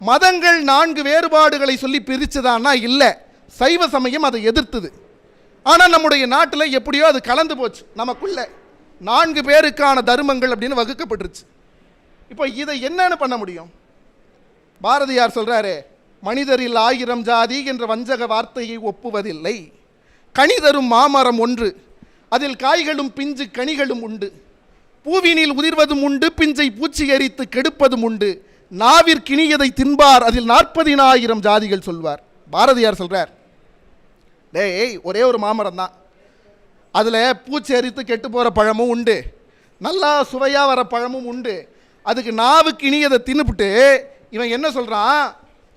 மதங்கள் 4 வேறுபாடுகளை சொல்லி பிரிச்சுதான்னா இல்லை, சைவ சமயம் அதை எதிர்த்தது. ஆனால் நம்முடைய நாட்டில் எப்படியோ அது கலந்து போச்சு. நமக்குள்ள 4 பேருக்கான தர்மங்கள் அப்படின்னு வகுக்கப்பட்டுருச்சு. இப்போ இதை என்னன்னு பண்ண முடியும்? பாரதியார் சொல்றாரு, மனிதரில் 1000 ஜாதி என்ற வஞ்சக வார்த்தையை ஒப்புவதில்லை. கனி தரும் மாமரம் ஒன்று, அதில் காய்களும் பிஞ்சு கனிகளும் உண்டு. பூவினில் உதிர்வதும் உண்டு, பிஞ்சை பூச்சி எரித்து கெடுப்பதும் உண்டு. நாவிற்கினியதை தின்பார், அதில் 40,000 ஜாதிகள் சொல்வார். பாரதியார் சொல்றார், டேய் ஒரே ஒரு மாமரம் தான், அதில் பூச்சி எரித்து கெட்டு போகிற பழமும் உண்டு, நல்லா சுவையாக வர பழமும் உண்டு. அதுக்கு நாவுக்கு இனியதை தின்னுபிட்டு இவன் என்ன சொல்கிறான்,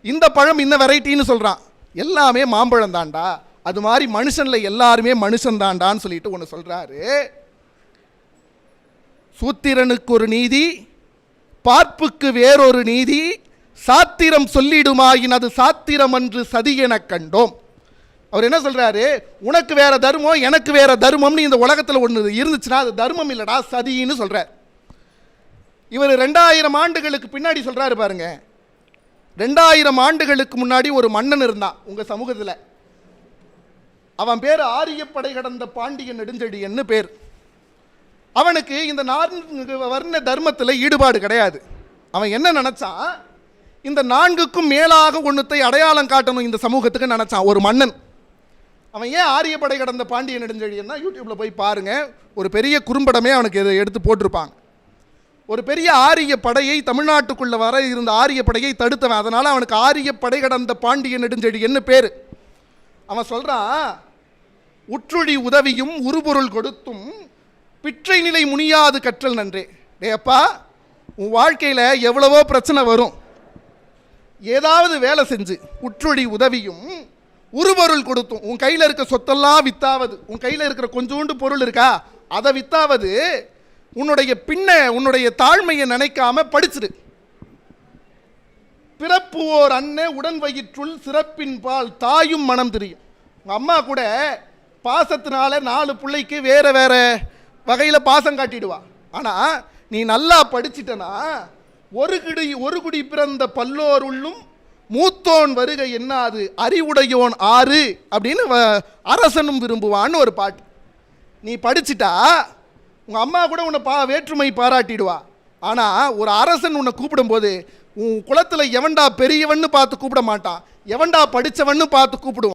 இந்த பழம் இந்த வெரைட்டின்னு சொல்கிறான். எல்லாமே மாம்பழம் தாண்டா, அது மாதிரி மனுஷனில் எல்லாருமே மனுஷன் தாண்டான்னு சொல்லிட்டு ஒன்று சொல்கிறாரு. சூத்திரனுக்கு ஒரு நீதி, பார்ப்புக்கு வேறொரு நீதி, சாத்திரம் சொல்லிடுமாயின் அது சாத்திரம் அன்று சதி என கண்டோம். அவர் என்ன சொல்றாரு, உனக்கு வேற தர்மம் எனக்கு வேற தர்மம்னு இந்த உலகத்தில் ஒன்று இருந்துச்சுன்னா அது தர்மம் இல்லடா, சதின்னு சொல்றார். இவர் 2000 ஆண்டுகளுக்கு பின்னாடி சொல்றாரு பாருங்க. 2000 ஆண்டுகளுக்கு முன்னாடி ஒரு மன்னன் இருந்தான் உங்க சமூகத்தில். அவன் பேர் ஆரியப்படை கடந்த பாண்டியன் நெடுஞ்செழியன்னு பேர். அவனுக்கு இந்த 4 வர்ண தர்மத்தில் ஈடுபாடு கிடையாது. அவன் என்ன நினைச்சான், இந்த 4க்கும் மேலாக ஒன்றுத்தை அடையாளம் காட்டணும் இந்த சமூகத்துக்கு நினைச்சான் ஒரு மன்னன். அவன் ஏன் ஆரியப்படை கடந்த பாண்டியன் நெடுஞ்செழியன்னா யூடியூப்ல போய் பாருங்க, ஒரு பெரிய குறும்படமே அவனுக்கு இதை எடுத்து போட்டிருப்பாங்க. ஒரு பெரிய ஆரிய படையை தமிழ்நாட்டுக்குள்ள வர இருந்த ஆரிய படையை தடுத்தவன், அதனால அவனுக்கு ஆரியப்படை கடந்த பாண்டியன் நெடுஞ்செழியன்னு பேர். அவன் சொல்றான், உற்றுழி உதவியும் உருபொருள் கொடுத்தும் பிற்றை நிலை முனியாது கற்றல் நன்றே. டேப்பா, உன் வாழ்க்கையில் எவ்வளவோ பிரச்சனை வரும், ஏதாவது வேலை செஞ்சு உற்றுழி உதவியும் உருபொருள் கொடுத்தும், உன் கையில் இருக்க சொத்தெல்லாம் வித்தாவது, உன் கையில் இருக்கிற கொஞ்சோண்டு பொருள் இருக்கா அதை வித்தாவது உன்னுடைய தாழ்மையை நினைக்காம படிச்சிடு. பிறப்புவோர் அன்னை உடன் வயிற்றுள் சிறப்பின் பால் தாயும் மனம் தெரியும். உங்கள் அம்மா கூட பாசத்தினால 4 பிள்ளைக்கு வேற வேற வகையில் பாசம் காட்டிடுவா. ஆனால் நீ நல்லா படிச்சிட்டனா ஒரு குடி பிறந்த பல்லோருள்ளும் மூத்தோன் வருக என்னாது அறிவுடையோன் ஆறு அப்படின்னு அரசனும் விரும்புவான்னு ஒரு பாட்டு. நீ படிச்சிட்டா உங்கள் அம்மா கூட உன்னை வேற்றுமை பாராட்டிடுவா. ஆனால் ஒரு அரசன் உன்னை கூப்பிடும்போது உன் குலத்தில் எவன்டா பெரியவன்னு பார்த்து கூப்பிட மாட்டான், எவன்டா படித்தவன்னு பார்த்து கூப்பிடுவான்.